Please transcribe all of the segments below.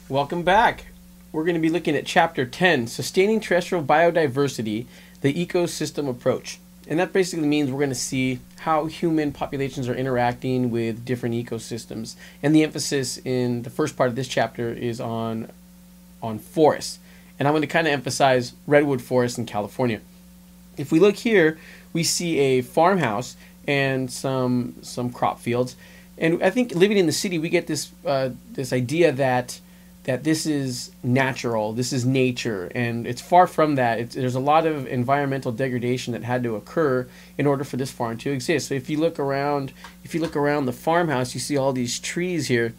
Welcome back. We're going to be looking at Chapter 10, Sustaining Terrestrial Biodiversity, the Ecosystem Approach. And that basically means we're going to see how human populations are interacting with different ecosystems. And the emphasis in the first part of this chapter is on forests. And I'm going to kind of emphasize redwood forests in California. If we look here, we see a farmhouse and some crop fields. And I think living in the city, we get this idea that this is natural, this is nature, and it's far from that. There's a lot of environmental degradation that had to occur in order for this farm to exist. So if you look around the farmhouse, you see all these trees here,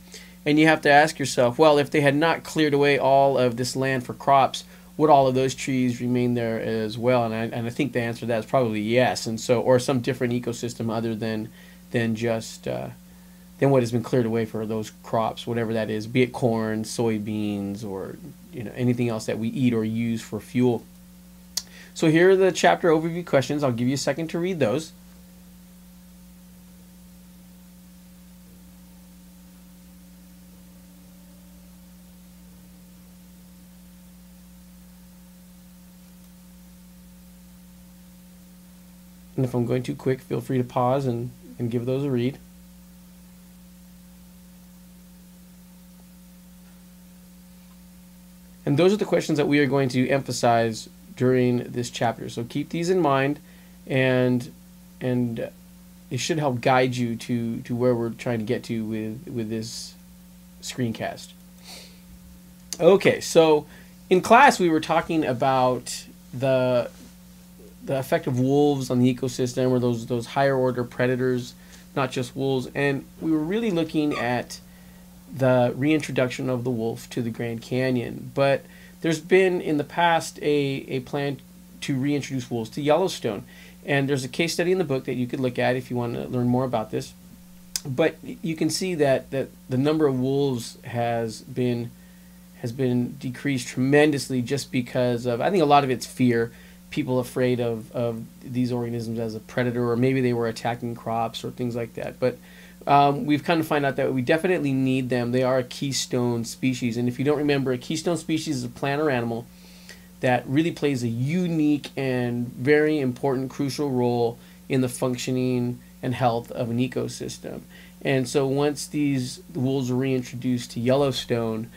and you have to ask yourself, well, if they had not cleared away all of this land for crops, would all of those trees remain there as well? And I think the answer to that is probably yes. And so, or some different ecosystem other than just than what has been cleared away for those crops, whatever that is, be it corn, soybeans, or anything else that we eat or use for fuel. So here are the chapter overview questions. I'll give you a second to read those. And if I'm going too quick, feel free to pause and give those a read. And those are the questions that we are going to emphasize during this chapter. So keep these in mind, and it should help guide you to where we're trying to get to with this screencast. Okay, so in class we were talking about the effect of wolves on the ecosystem, or those higher order predators, not just wolves, and we were really looking at the reintroduction of the wolf to the Grand Canyon. But there's been in the past a plan to reintroduce wolves to Yellowstone, and there's a case study in the book that you could look at if you want to learn more about this. But you can see that the number of wolves has been decreased tremendously, just because of, I think, a lot of it's fear. People afraid of these organisms as a predator, or maybe they were attacking crops or things like that. But we've kind of found out that we definitely need them. They are a keystone species. And if you don't remember, a keystone species is a plant or animal that really plays a unique and very important, crucial role in the functioning and health of an ecosystem. And so once these wolves were reintroduced to Yellowstone,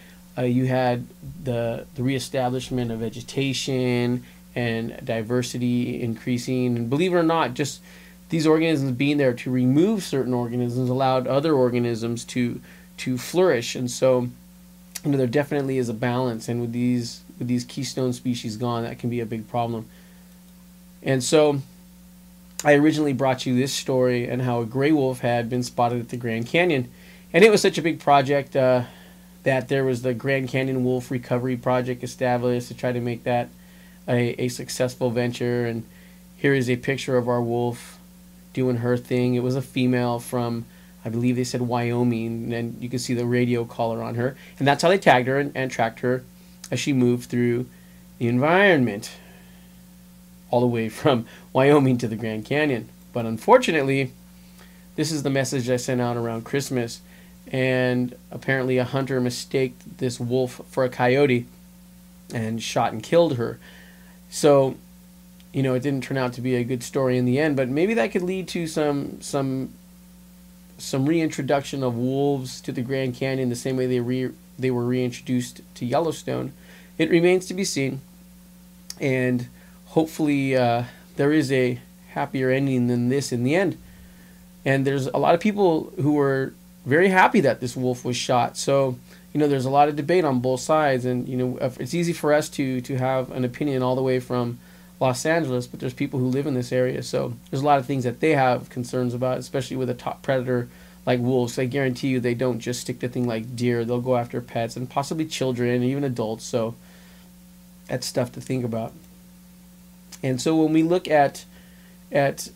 you had the reestablishment of vegetation and diversity increasing. And believe it or not, just these organisms being there to remove certain organisms allowed other organisms to flourish. And so, there definitely is a balance. And with these keystone species gone, that can be a big problem. And so, I originally brought you this story and how a gray wolf had been spotted at the Grand Canyon, and it was such a big project that there was the Grand Canyon Wolf Recovery Project established to try to make that a successful venture. And here is a picture of our wolf doing her thing. It was a female from, I believe they said, Wyoming, and you can see the radio collar on her, and that's how they tagged her and tracked her as she moved through the environment all the way from Wyoming to the Grand Canyon. But unfortunately, this is the message I sent out around Christmas, and apparently a hunter mistaked this wolf for a coyote and shot and killed her. So it didn't turn out to be a good story in the end, but maybe that could lead to some reintroduction of wolves to the Grand Canyon the same way they were reintroduced to Yellowstone. It remains to be seen, and hopefully there is a happier ending than this in the end. And there's a lot of people who were very happy that this wolf was shot. So there's a lot of debate on both sides, and it's easy for us to have an opinion all the way from Los Angeles, but there's people who live in this area, so there's a lot of things that they have concerns about, especially with a top predator like wolves. I guarantee you they don't just stick to things like deer. They'll go after pets and possibly children and even adults, so that's stuff to think about. And so when we look at the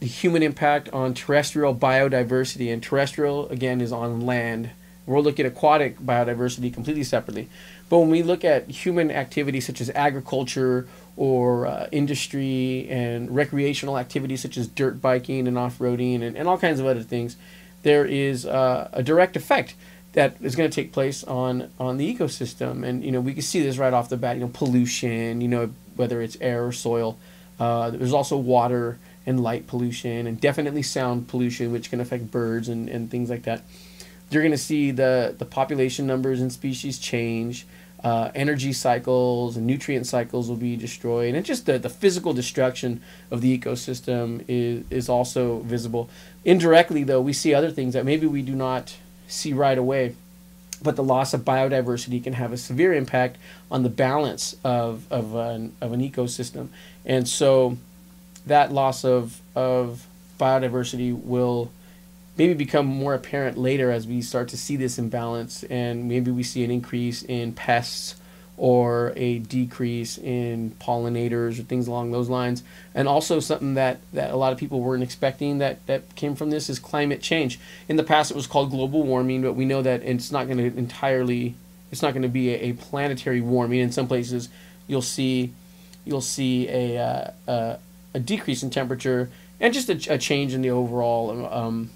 human impact on terrestrial biodiversity, and terrestrial, again, is on land. We'll look at aquatic biodiversity completely separately. But when we look at human activities such as agriculture or industry and recreational activities such as dirt biking and off-roading and all kinds of other things, there is a direct effect that is going to take place on the ecosystem. And we can see this right off the bat. Pollution. Whether it's air or soil. There's also water and light pollution, and definitely sound pollution, which can affect birds and things like that. You're going to see the population numbers and species change. Energy cycles and nutrient cycles will be destroyed, and just the physical destruction of the ecosystem is also visible. Indirectly, though, we see other things that maybe we do not see right away, but the loss of biodiversity can have a severe impact on the balance of an ecosystem. And so that loss of biodiversity will maybe become more apparent later as we start to see this imbalance, and maybe we see an increase in pests or a decrease in pollinators or things along those lines. And also something that a lot of people weren't expecting that came from this is climate change. In the past it was called global warming, but we know that it's not going to be a planetary warming. In some places you'll see a decrease in temperature and just a change in the overall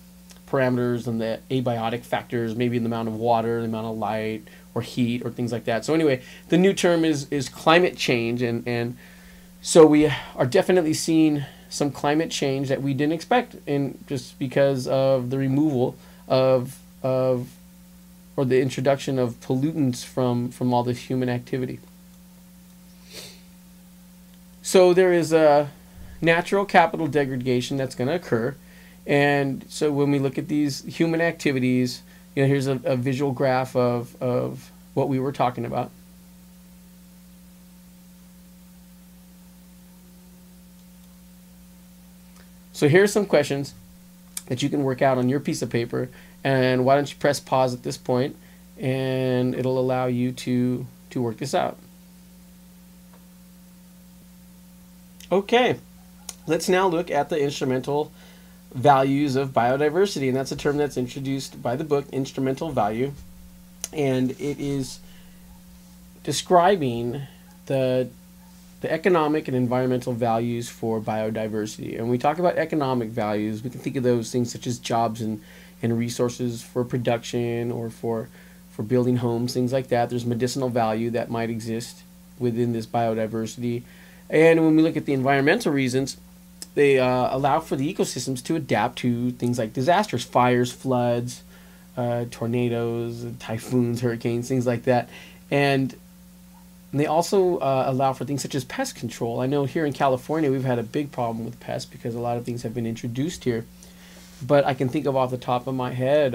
parameters and the abiotic factors, maybe in the amount of water, the amount of light or heat or things like that. So anyway, the new term is climate change, and so we are definitely seeing some climate change that we didn't expect, and just because of the removal of or the introduction of pollutants from all this human activity. So there is a natural capital degradation that's going to occur. And so when we look at these human activities, here's a visual graph of what we were talking about. So here's some questions that you can work out on your piece of paper. And why don't you press pause at this point, and it'll allow you to work this out. Okay, let's now look at the instrumental values of biodiversity, and that's a term that's introduced by the book Instrumental Value, and it is describing the economic and environmental values for biodiversity. And when we talk about economic values, we can think of those things such as jobs and resources for production or for building homes, things like that. There's medicinal value that might exist within this biodiversity. And when we look at the environmental reasons, they allow for the ecosystems to adapt to things like disasters, fires, floods, tornadoes, typhoons, hurricanes, things like that. And they also allow for things such as pest control. I know here in California we've had a big problem with pests because a lot of things have been introduced here. But I can think of off the top of my head,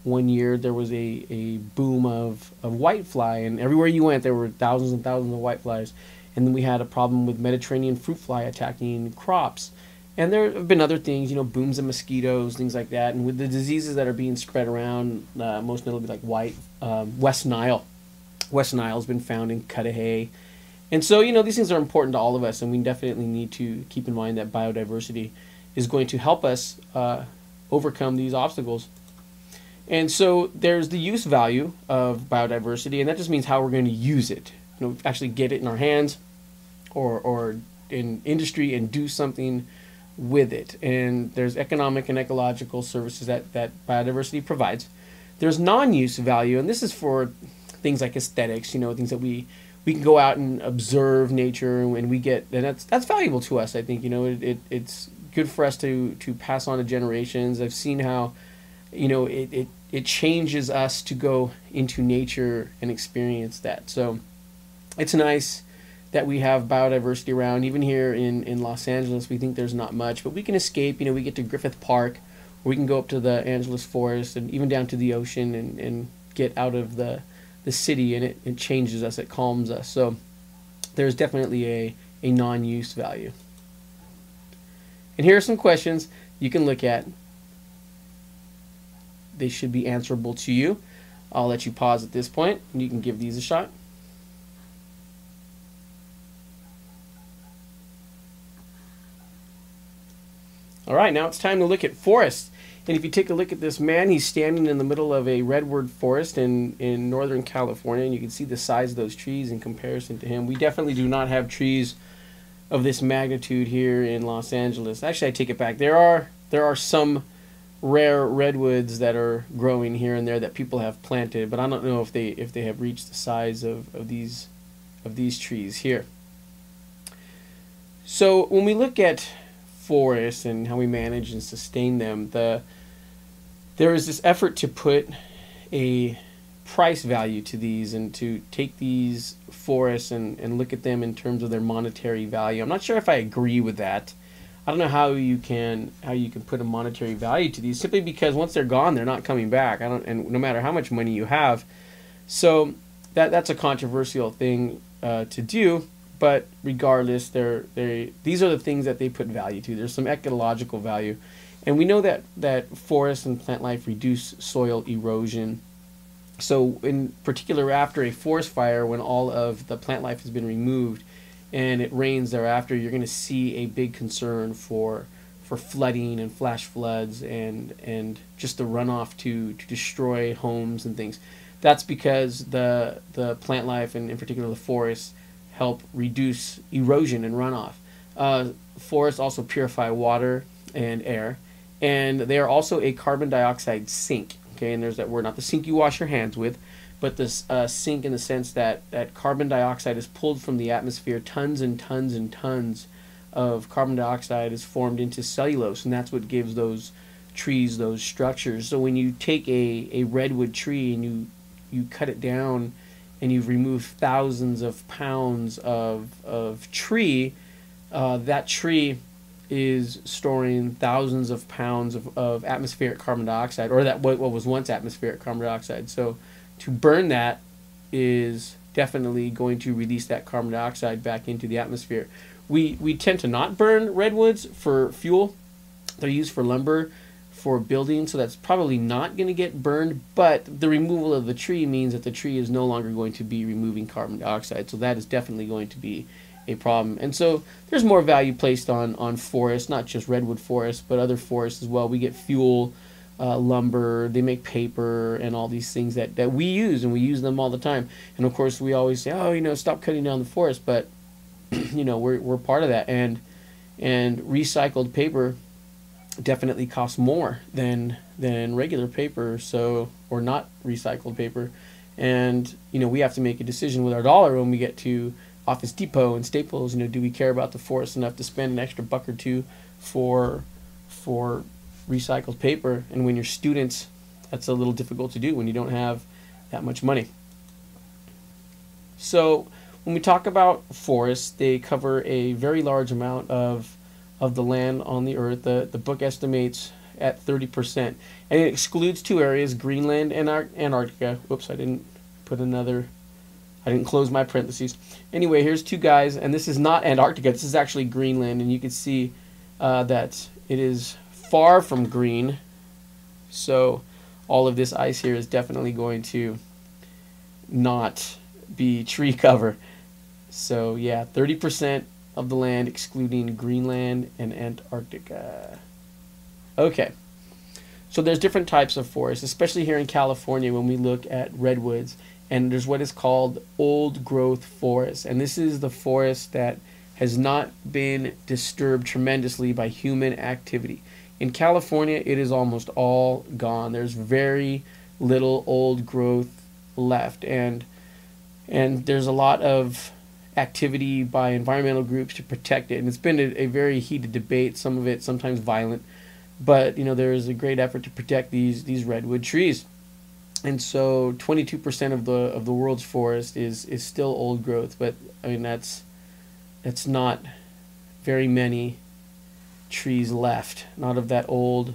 one year there was a boom of whitefly, and everywhere you went there were thousands and thousands of whiteflies. And then we had a problem with Mediterranean fruit fly attacking crops. And there have been other things, booms of mosquitoes, things like that. And with the diseases that are being spread around, most notably like West Nile. West Nile has been found in Cudahy. And so, these things are important to all of us, and we definitely need to keep in mind that biodiversity is going to help us overcome these obstacles. And so there's the use value of biodiversity, and that just means how we're going to use it. Actually get it in our hands or in industry and do something with it. And there's economic and ecological services that biodiversity provides. There's non-use value, and this is for things like aesthetics, things that we can go out and observe nature, and we get, and that's valuable to us. I think it's good for us to pass on to generations. I've seen how it changes us to go into nature and experience that. So it's nice that we have biodiversity around. Even here in Los Angeles, we think there's not much, but we can escape. We get to Griffith Park, or we can go up to the Angeles Forest and even down to the ocean and get out of the city, and it changes us, it calms us. So there's definitely a non-use value. And here are some questions you can look at. They should be answerable to you. I'll let you pause at this point, and you can give these a shot. All right, now it's time to look at forests. And if you take a look at this man, he's standing in the middle of a redwood forest in Northern California, and you can see the size of those trees in comparison to him. We definitely do not have trees of this magnitude here in Los Angeles. Actually, I take it back. There are some rare redwoods that are growing here and there that people have planted, but I don't know if they have reached the size of these trees here. So when we look at forests and how we manage and sustain them, there is this effort to put a price value to these and to take these forests and look at them in terms of their monetary value. I'm not sure if I agree with that. I don't know how you can put a monetary value to these, simply because once they're gone, they're not coming back. And no matter how much money you have. So that's a controversial thing to do. But regardless, these are the things that they put value to. There's some ecological value. And we know that forests and plant life reduce soil erosion. So in particular, after a forest fire, when all of the plant life has been removed and it rains thereafter, you're going to see a big concern for flooding and flash floods and just the runoff to destroy homes and things. That's because the plant life, and in particular the forests, help reduce erosion and runoff. Forests also purify water and air, and they are also a carbon dioxide sink. Okay, and there's that word, not the sink you wash your hands with, but this sink in the sense that carbon dioxide is pulled from the atmosphere. Tons and tons and tons of carbon dioxide is formed into cellulose, and that's what gives those trees those structures. So when you take a redwood tree and you cut it down and you've removed thousands of pounds of tree, that tree is storing thousands of pounds of atmospheric carbon dioxide, or that what was once atmospheric carbon dioxide. So to burn that is definitely going to release that carbon dioxide back into the atmosphere. We tend to not burn redwoods for fuel. They're used for lumber, for building, so that's probably not going to get burned, but the removal of the tree means that the tree is no longer going to be removing carbon dioxide, so that is definitely going to be a problem. And so there's more value placed on forests, not just redwood forests, but other forests as well. We get fuel, lumber, they make paper, and all these things that we use, and we use them all the time. And of course we always say, oh, stop cutting down the forest, but we're part of that. And recycled paper definitely costs more than regular paper, or not recycled paper. And we have to make a decision with our dollar when we get to Office Depot and Staples. Do we care about the forest enough to spend an extra buck or two for recycled paper? And when you're students, that's a little difficult to do when you don't have that much money. So when we talk about forests, they cover a very large amount of the land on the earth. The book estimates at 30%, and it excludes two areas: Greenland and Antarctica. Whoops, I didn't close my parentheses. Anyway, here's two guys, and this is not Antarctica. This is actually Greenland, and you can see that it is far from green. So all of this ice here is definitely going to not be tree cover. So yeah, 30% of the land excluding Greenland and Antarctica. Okay, so there's different types of forests, especially here in California when we look at redwoods. And there's what is called old growth forest. And this is the forest that has not been disturbed tremendously by human activity. In California, it is almost all gone. There's very little old growth left. And there's a lot of activity by environmental groups to protect it. And it's been a very heated debate, some of it sometimes violent. But there is a great effort to protect these redwood trees. And so 22% of the world's forest is still old growth, but I mean that's not very many trees left, not of that old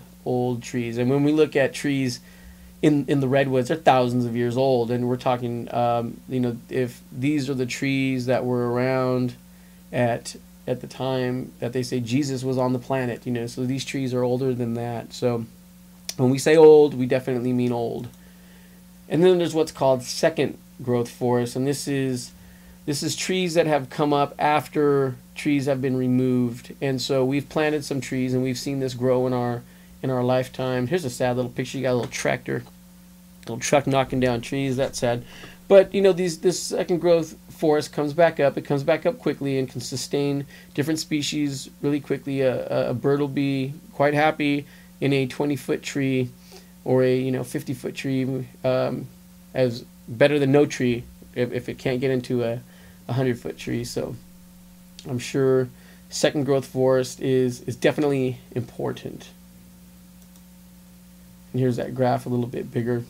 trees. And when we look at trees in the redwoods, they're thousands of years old, and we're talking if these are the trees that were around at the time that they say Jesus was on the planet, so these trees are older than that. So when we say old, we definitely mean old. And then there's what's called second growth forest, and this is trees that have come up after trees have been removed. And so we've planted some trees, and we've seen this grow in our lifetime. Here's a sad little picture. You got a little tractor, little truck knocking down trees. That's sad. But this second growth forest comes back up. It comes back up quickly and can sustain different species really quickly. A bird will be quite happy in a 20-foot tree or a 50-foot tree as better than no tree if it can't get into a 100-foot tree. So I'm sure second growth forest is definitely important. And here's that graph a little bit bigger.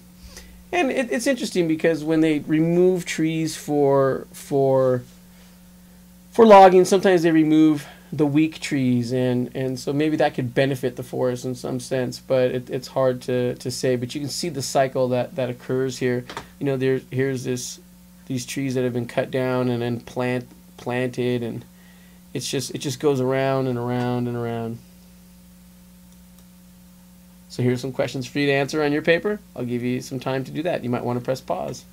And it's interesting because when they remove trees for logging, sometimes they remove the weak trees, and so maybe that could benefit the forest in some sense, but it's hard to say. But you can see the cycle that occurs here. Here's these trees that have been cut down and then planted, and it just goes around and around and around. So here's some questions for you to answer on your paper. I'll give you some time to do that. You might want to press pause.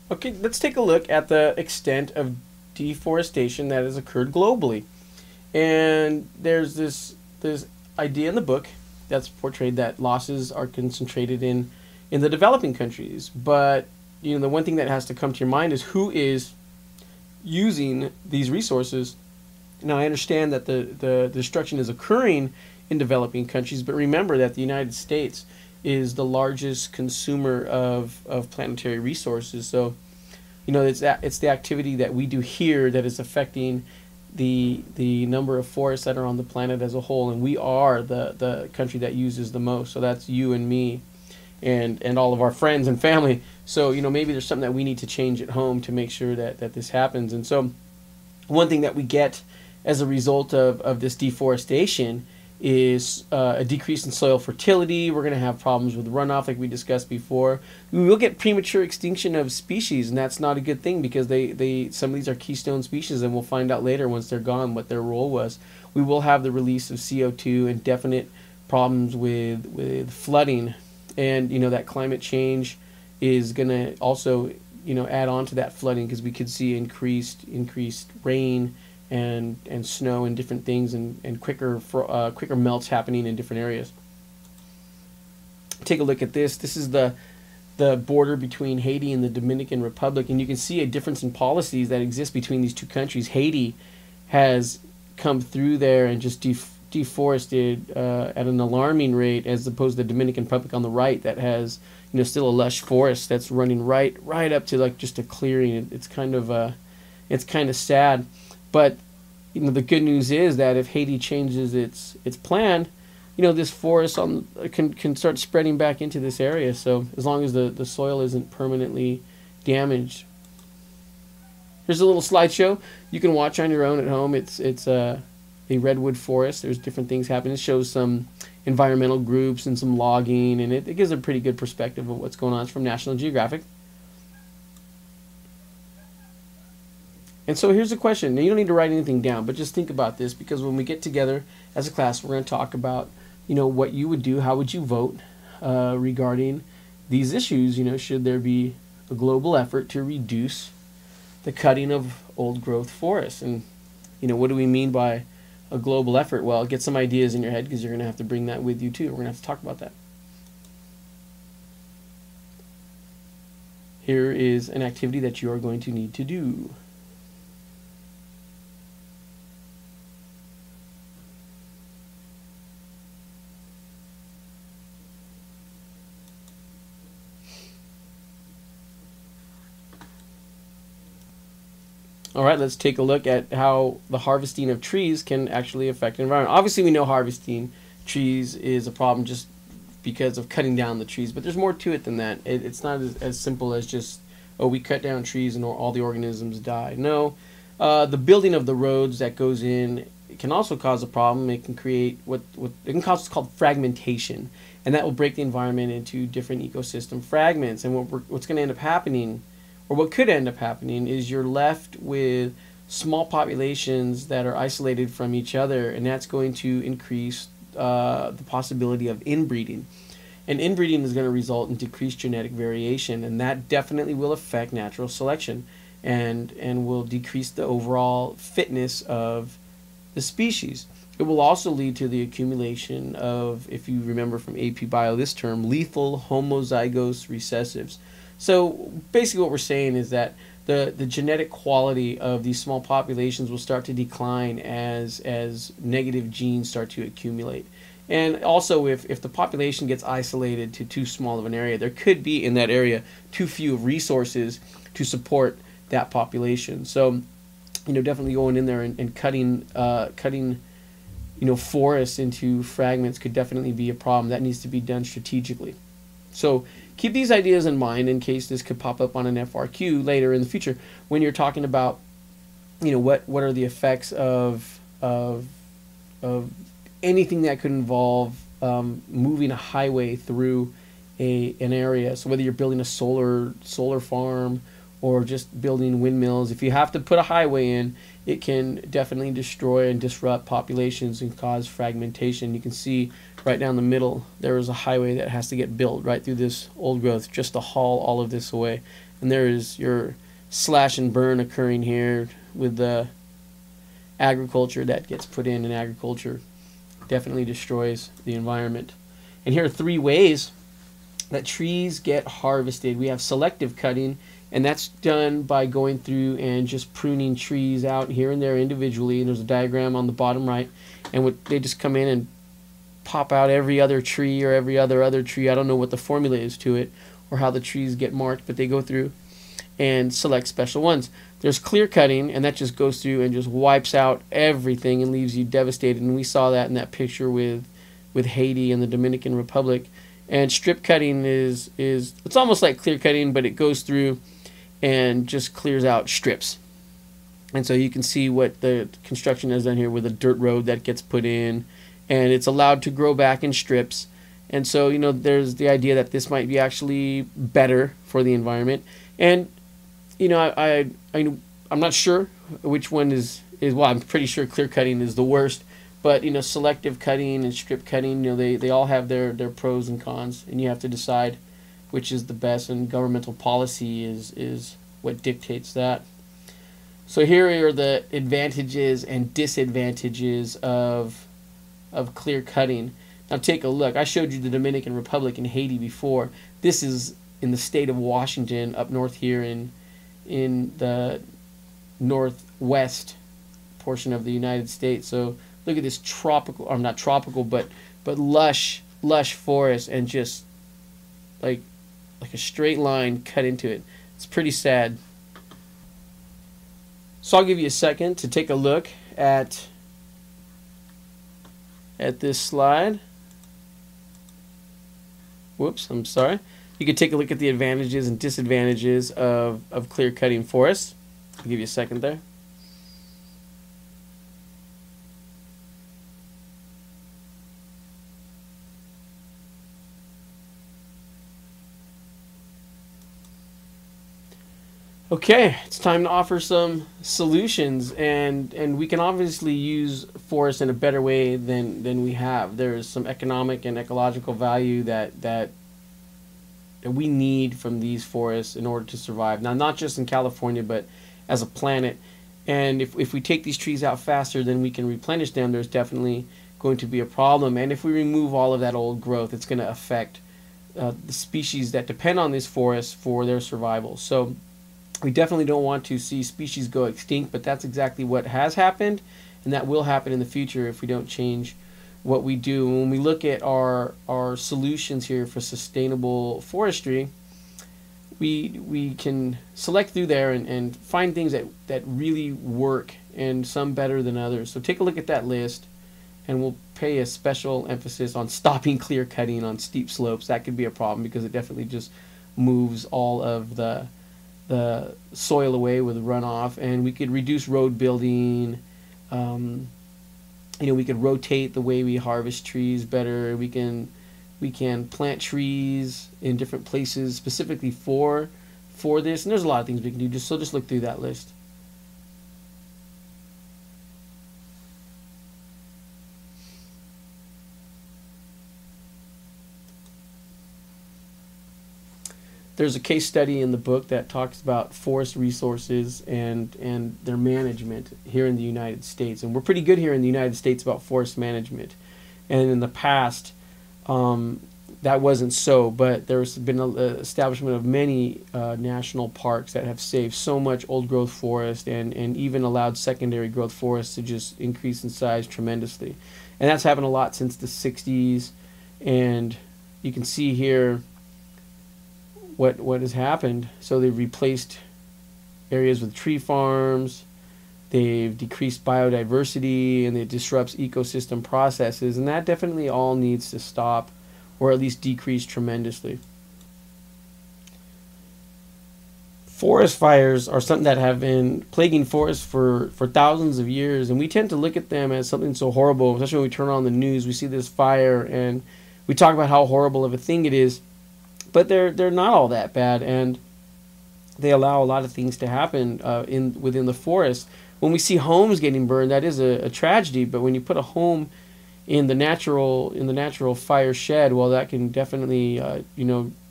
Okay, let's take a look at the extent of deforestation that has occurred globally. And there's this idea in the book that's portrayed that losses are concentrated in the developing countries. But the one thing that has to come to your mind is who is using these resources. Now, I understand that the destruction is occurring in developing countries, but remember that the United States is the largest consumer of planetary resources. So, it's the activity that we do here that is affecting the number of forests that are on the planet as a whole, and we are the country that uses the most. So that's you and me, and all of our friends and family. So maybe there's something that we need to change at home to make sure that this happens. And so one thing that we get as a result of this deforestation is a decrease in soil fertility. We're going to have problems with runoff like we discussed before. We will get premature extinction of species, and that's not a good thing because some of these are keystone species, and we'll find out later once they're gone what their role was. We will have the release of CO2 and definite problems with flooding, and that climate change is going to also add on to that flooding, because we could see increased rain and snow and different things, and quicker melts happening in different areas. Take a look at this. This is the border between Haiti and the Dominican Republic, and you can see a difference in policies that exist between these two countries. Haiti has come through there and just deforested at an alarming rate, as opposed to the Dominican Republic on the right that has still a lush forest that's running right up to like just a clearing. It's kind of sad, but the good news is that if Haiti changes its plan, this forest can start spreading back into this area. So as long as the soil isn't permanently damaged. Here's a little slideshow you can watch on your own at home. It's a redwood forest. There's different things happening. It shows some environmental groups and some logging, and it gives a pretty good perspective of what's going on. It's from National Geographic. And so here's a question. Now, you don't need to write anything down, but just think about this, because when we get together as a class, we're going to talk about what you would do, how would you vote regarding these issues. Should there be a global effort to reduce the cutting of old growth forests? And what do we mean by a global effort? Well, get some ideas in your head, because you're going to have to bring that with you too. We're going to have to talk about that. Here is an activity that you are going to need to do. All right, let's take a look at how the harvesting of trees can actually affect the environment. Obviously, we know harvesting trees is a problem just because of cutting down the trees, but there's more to it than that. It's not as simple as just, we cut down trees and all the organisms die. No, the building of the roads that goes in, it can also cause a problem. It can create it can cause what's called fragmentation, and that will break the environment into different ecosystem fragments. And what's going to end up happening, or what could end up happening, is you're left with small populations that are isolated from each other, and that's going to increase the possibility of inbreeding. And inbreeding is going to result in decreased genetic variation, and that definitely will affect natural selection and will decrease the overall fitness of the species. It will also lead to the accumulation of, if you remember from AP Bio this term, lethal homozygous recessives. So basically what we're saying is that the genetic quality of these small populations will start to decline as negative genes start to accumulate. And also, if the population gets isolated to too small of an area, there could be in that area too few resources to support that population. So, definitely going in there and cutting forests into fragments could definitely be a problem. That needs to be done strategically. So keep these ideas in mind in case this could pop up on an FRQ later in the future when you're talking about, what are the effects of anything that could involve moving a highway through an area. So whether you're building a solar farm or just building windmills, if you have to put a highway in, it can definitely destroy and disrupt populations and cause fragmentation. You can see right down the middle, there is a highway that has to get built right through this old growth just to haul all of this away. And there is your slash and burn occurring here with the agriculture that gets put in, and agriculture definitely destroys the environment. And here are 3 ways that trees get harvested. We have selective cutting, and that's done by going through and just pruning trees out here and there individually. And there's a diagram on the bottom right, and they just come in and pop out every other tree or every other tree. I don't know what the formula is to it or how the trees get marked, but they go through and select special ones. There's clear cutting, and that just goes through and just wipes out everything and leaves you devastated. And we saw that in that picture with Haiti and the Dominican Republic. And strip cutting is it's almost like clear cutting, but it goes through and just clears out strips. And so you can see what the construction has done here with a dirt road that gets put in, and it's allowed to grow back in strips. And so, there's the idea that this might be actually better for the environment. And, I'm not sure which one is well, I'm pretty sure clear cutting is the worst. But, selective cutting and strip cutting, they all have their pros and cons, and you have to decide which is the best, and governmental policy is what dictates that. So here are the advantages and disadvantages of clear cutting. Now take a look. I showed you the Dominican Republic and Haiti before. This is in the state of Washington, up north here in the northwest portion of the United States. So look at this tropical, or not tropical, but lush forest, and just like a straight line cut into it. It's pretty sad. So I'll give you a second to take a look at this slide. Whoops, I'm sorry. You can take a look at the advantages and disadvantages of clear cutting forests. I'll give you a second there. Okay, it's time to offer some solutions, and we can obviously use forests in a better way than we have. There's some economic and ecological value that we need from these forests in order to survive. Now, not just in California, but as a planet. And if we take these trees out faster than we can replenish them, there's definitely going to be a problem. And if we remove all of that old growth, it's going to affect the species that depend on this forest for their survival. So we definitely don't want to see species go extinct, but that's exactly what has happened, and that will happen in the future if we don't change what we do. When we look at our solutions here for sustainable forestry, we can select through there and find things that really work, and some better than others. So take a look at that list, and we'll pay a special emphasis on stopping clear cutting on steep slopes. That could be a problem because it definitely just moves all of the soil away with runoff. And we could reduce road building. We could rotate the way we harvest trees better. We can plant trees in different places specifically for this. And there's a lot of things we can do. Just look through that list. There's a case study in the book that talks about forest resources and their management here in the United States. And we're pretty good here in the United States about forest management. And in the past, that wasn't so, but there's been an establishment of many national parks that have saved so much old growth forest, and even allowed secondary growth forests to just increase in size tremendously. And that's happened a lot since the 60s. And you can see here what has happened. So they've replaced areas with tree farms, they've decreased biodiversity, and it disrupts ecosystem processes, and that definitely all needs to stop, or at least decrease tremendously. Forest fires are something that have been plaguing forests for thousands of years, and we tend to look at them as something so horrible, especially when we turn on the news. We see this fire, and we talk about how horrible of a thing it is, but they're not all that bad, and they allow a lot of things to happen within the forest. When we see homes getting burned, that is a tragedy. But when you put a home in the natural fire shed, well, that can definitely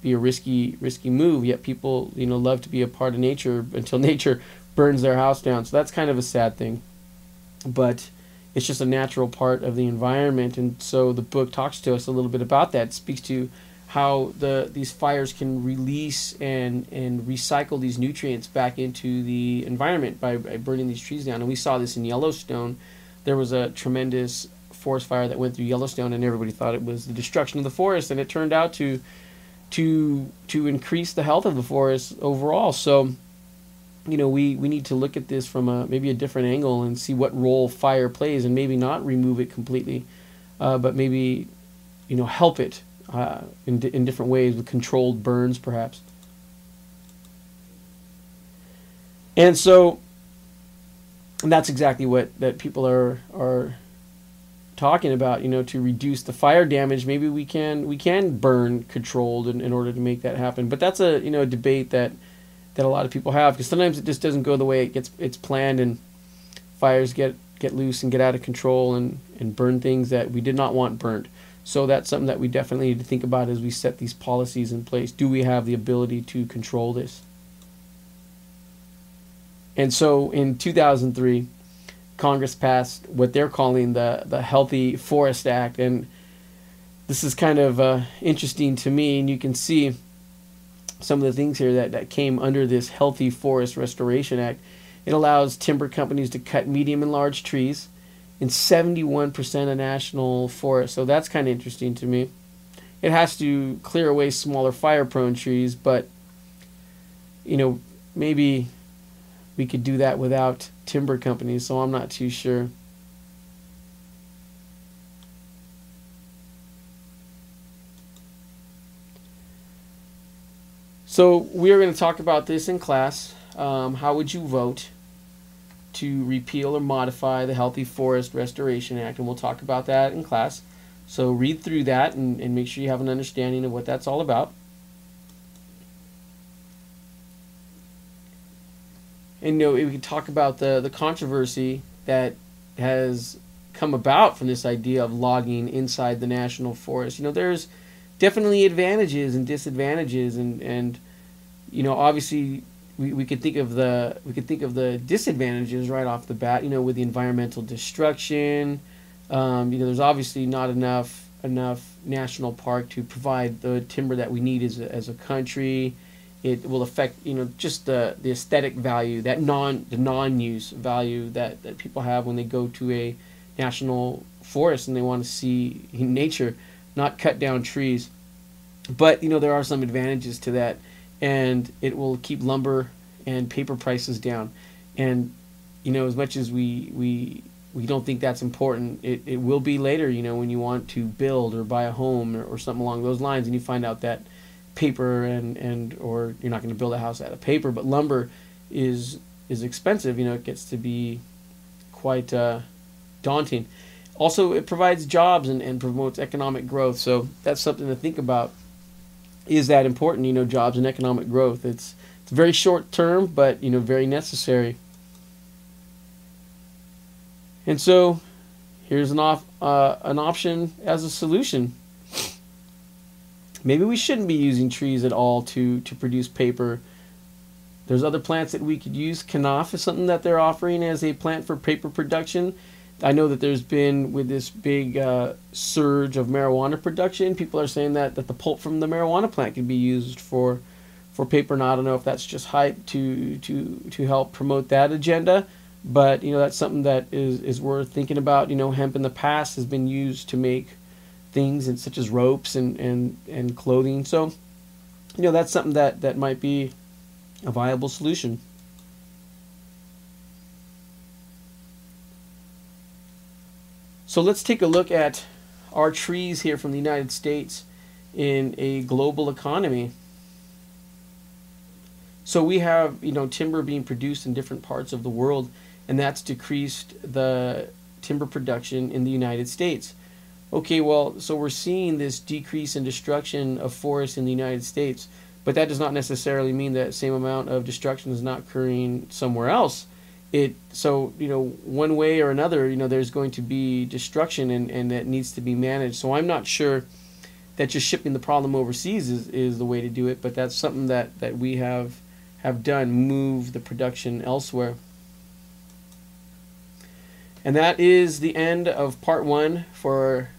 be a risky move. Yet people love to be a part of nature until nature burns their house down. So that's kind of a sad thing. But it's just a natural part of the environment, and so the book talks to us a little bit about that. It speaks to how these fires can release and recycle these nutrients back into the environment by burning these trees down. And we saw this in Yellowstone. There was a tremendous forest fire that went through Yellowstone, and everybody thought it was the destruction of the forest, and it turned out to increase the health of the forest overall. So we need to look at this from maybe a different angle and see what role fire plays, and maybe not remove it completely, but maybe help it in different ways with controlled burns, perhaps. And so, and that's exactly what that people are talking about. To reduce the fire damage, maybe we can burn controlled in order to make that happen. But that's a debate that a lot of people have, because sometimes it just doesn't go the way it's planned, and fires get loose and get out of control and burn things that we did not want burnt. So that's something that we definitely need to think about as we set these policies in place. Do we have the ability to control this? And so in 2003, Congress passed what they're calling the Healthy Forest Act. And this is kind of interesting to me. And you can see some of the things here that came under this Healthy Forest Restoration Act. It allows timber companies to cut medium and large trees in 71% of national forests. So that's kind of interesting to me. It has to clear away smaller fire-prone trees, but maybe we could do that without timber companies, so I'm not too sure. So we are going to talk about this in class. How would you vote to repeal or modify the Healthy Forest Restoration Act? And we'll talk about that in class. So read through that and make sure you have an understanding of what that's all about. And we can talk about the controversy that has come about from this idea of logging inside the national forest. There's definitely advantages and disadvantages, and obviously we could think of the disadvantages right off the bat. With the environmental destruction, there's obviously not enough national park to provide the timber that we need as a country. It will affect just the aesthetic value, the non-use value that people have when they go to a national forest and they want to see nature, not cut down trees. But there are some advantages to that, and it will keep lumber and paper prices down. And as much as we don't think that's important, it will be later. When you want to build or buy a home or something along those lines, and you find out that paper or you're not going to build a house out of paper, but lumber is expensive. It gets to be quite daunting. Also, it provides jobs and promotes economic growth. So that's something to think about. Is that important? Jobs and economic growth. It's very short term, but very necessary. And so here's an option as a solution. Maybe we shouldn't be using trees at all to produce paper. There's other plants that we could use. Kenaf is something that they're offering as a plant for paper production I know that there's been, with this big surge of marijuana production, people are saying that the pulp from the marijuana plant can be used for paper. And I don't know if that's just hype to help promote that agenda, but that's something that is worth thinking about. Hemp in the past has been used to make things such as ropes and clothing. So that's something that might be a viable solution. So let's take a look at our trees here from the United States in a global economy. So we have, timber being produced in different parts of the world, and that's decreased the timber production in the United States. Okay, well, so we're seeing this decrease in destruction of forests in the United States, but that does not necessarily mean that same amount of destruction is not occurring somewhere else. So one way or another, there's going to be destruction, and that needs to be managed. So I'm not sure that just shipping the problem overseas is the way to do it, but that's something that we have done, move the production elsewhere. And that is the end of part 1 for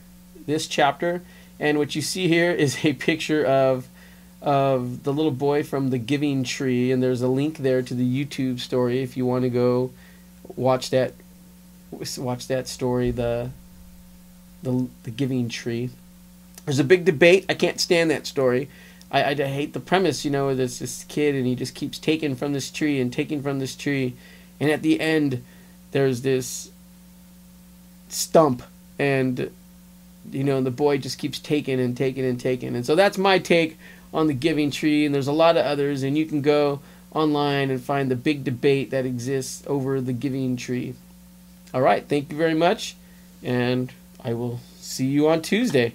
this chapter. And what you see here is a picture of the little boy from The Giving Tree, and there's a link there to the YouTube story if you want to go watch that story, the Giving Tree. There's a big debate. I can't stand that story. I hate the premise. There's this kid, and he just keeps taking from this tree and taking from this tree, and at the end there's this stump, and the boy just keeps taking and taking and taking. And so that's my take on The Giving Tree, and there's a lot of others, and you can go online and find the big debate that exists over The Giving Tree. All right, thank you very much, and I will see you on Tuesday.